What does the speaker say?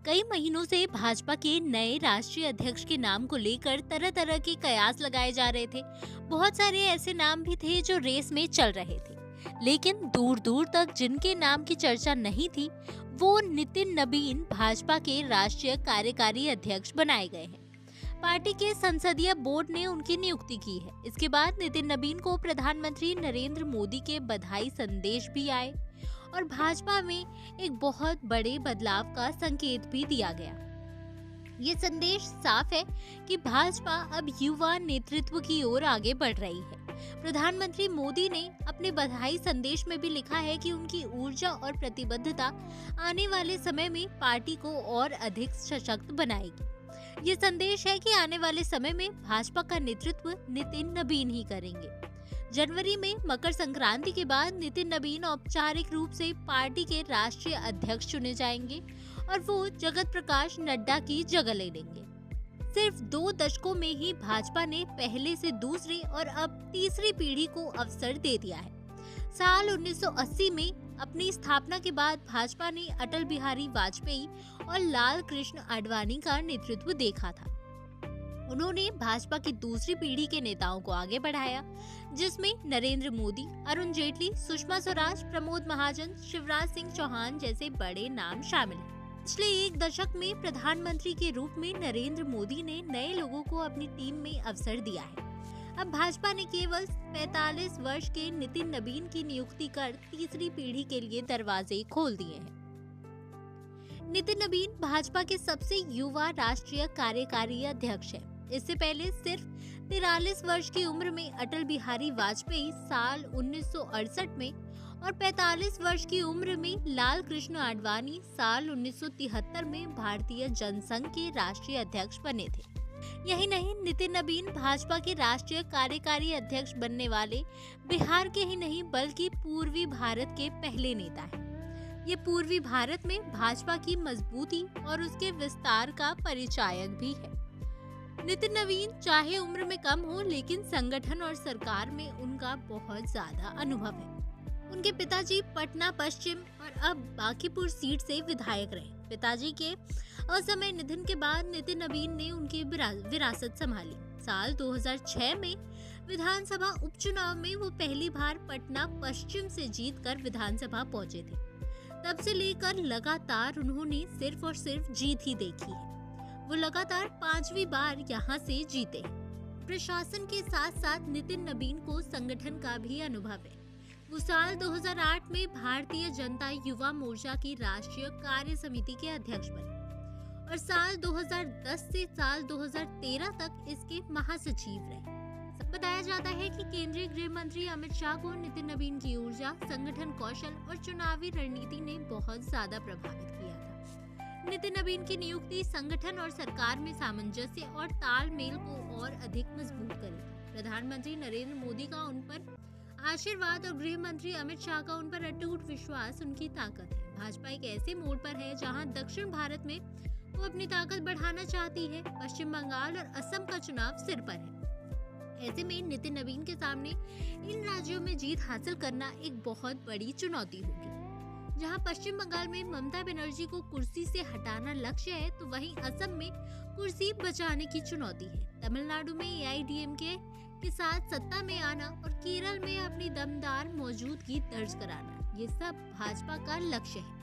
कई महीनों से भाजपा के नए राष्ट्रीय अध्यक्ष के नाम को लेकर तरह तरह के कयास लगाए जा रहे थे। बहुत सारे ऐसे नाम भी थे जो रेस में चल रहे थे, लेकिन दूर दूर तक जिनके नाम की चर्चा नहीं थी, वो नितिन नबीन भाजपा के राष्ट्रीय कार्यकारी अध्यक्ष बनाए गए हैं। पार्टी के संसदीय बोर्ड ने उनकी नियुक्ति की है। इसके बाद नितिन नबीन को प्रधानमंत्री नरेंद्र मोदी के बधाई संदेश भी आए और भाजपा में एक बहुत बड़े बदलाव का संकेत भी दिया गया। ये संदेश साफ है कि भाजपा अब युवा नेतृत्व की ओर आगे बढ़ रही है। प्रधानमंत्री मोदी ने अपने बधाई संदेश में भी लिखा है कि उनकी ऊर्जा और प्रतिबद्धता आने वाले समय में पार्टी को और अधिक सशक्त बनाएगी। ये संदेश है कि आने वाले समय में भाजपा का नेतृत्व नितिन नबीन ही करेंगे। जनवरी में मकर संक्रांति के बाद नितिन नबीन औपचारिक रूप से पार्टी के राष्ट्रीय अध्यक्ष चुने जाएंगे और वो जगत प्रकाश नड्डा की जगह ले लेंगे। सिर्फ 2 दशकों में ही भाजपा ने पहले से दूसरी और अब तीसरी पीढ़ी को अवसर दे दिया है। साल 1980 में अपनी स्थापना के बाद भाजपा ने अटल बिहारी वाजपेयी और लाल कृष्ण आडवाणी का नेतृत्व देखा था। उन्होंने भाजपा की दूसरी पीढ़ी के नेताओं को आगे बढ़ाया, जिसमें नरेंद्र मोदी, अरुण जेटली, सुषमा स्वराज, प्रमोद महाजन, शिवराज सिंह चौहान जैसे बड़े नाम शामिल हैं। पिछले 1 दशक में प्रधानमंत्री के रूप में नरेंद्र मोदी ने नए लोगों को अपनी टीम में अवसर दिया है। अब भाजपा ने केवल 45 वर्ष के नितिन नबीन की नियुक्ति कर तीसरी पीढ़ी के लिए दरवाजे खोल दिए हैं। नितिन नबीन भाजपा के सबसे युवा राष्ट्रीय कार्यकारी अध्यक्ष हैं। इससे पहले सिर्फ 43 वर्ष की उम्र में अटल बिहारी वाजपेयी साल 1968 में और 45 वर्ष की उम्र में लाल कृष्ण आडवाणी साल 1973 में भारतीय जनसंघ के राष्ट्रीय अध्यक्ष बने थे। यही नहीं, नितिन नबीन भाजपा के राष्ट्रीय कार्यकारी अध्यक्ष बनने वाले बिहार के ही नहीं बल्कि पूर्वी भारत के पहले नेता हैं। ये पूर्वी भारत में भाजपा की मजबूती और उसके विस्तार का परिचायक भी है। नितिन नबीन चाहे उम्र में कम हो, लेकिन संगठन और सरकार में उनका बहुत ज्यादा अनुभव है। उनके पिताजी पटना पश्चिम और अब बांकीपुर सीट से विधायक रहे। पिताजी के असमय निधन के बाद नितिन नबीन ने उनकी विरासत संभाली। साल 2006 में विधानसभा उपचुनाव में वो पहली बार पटना पश्चिम से जीतकर विधानसभा पहुंचे थे। तब से लेकर लगातार उन्होंने सिर्फ और सिर्फ जीत ही देखी है। वो लगातार 5वीं बार यहाँ से जीते। प्रशासन के साथ साथ नितिन नबीन को संगठन का भी अनुभव है। वो साल 2008 में भारतीय जनता युवा मोर्चा की राष्ट्रीय कार्य समिति के अध्यक्ष बने और साल 2010 से साल 2013 तक इसके महासचिव रहे। बताया जाता है कि केंद्रीय गृह मंत्री अमित शाह को नितिन नबीन की ऊर्जा, संगठन कौशल और चुनावी रणनीति ने बहुत ज्यादा प्रभावित किया था। नितिन नबीन की नियुक्ति संगठन और सरकार में सामंजस्य और तालमेल को और अधिक मजबूत करेगी। प्रधानमंत्री नरेंद्र मोदी का उन पर आशीर्वाद और गृह मंत्री अमित शाह का उन पर अटूट विश्वास उनकी ताकत है। भाजपा एक ऐसे मोड़ पर है जहां दक्षिण भारत में वो अपनी ताकत बढ़ाना चाहती है। पश्चिम बंगाल और असम का चुनाव सिर पर है। ऐसे में नितिन नबीन के सामने इन राज्यों में जीत हासिल करना एक बहुत बड़ी चुनौती होगी। जहां पश्चिम बंगाल में ममता बनर्जी को कुर्सी से हटाना लक्ष्य है, तो वहीं असम में कुर्सी बचाने की चुनौती है। तमिलनाडु में एआईएडीएमके के साथ सत्ता में आना और केरल में अपनी दमदार मौजूदगी दर्ज कराना, ये सब भाजपा का लक्ष्य है।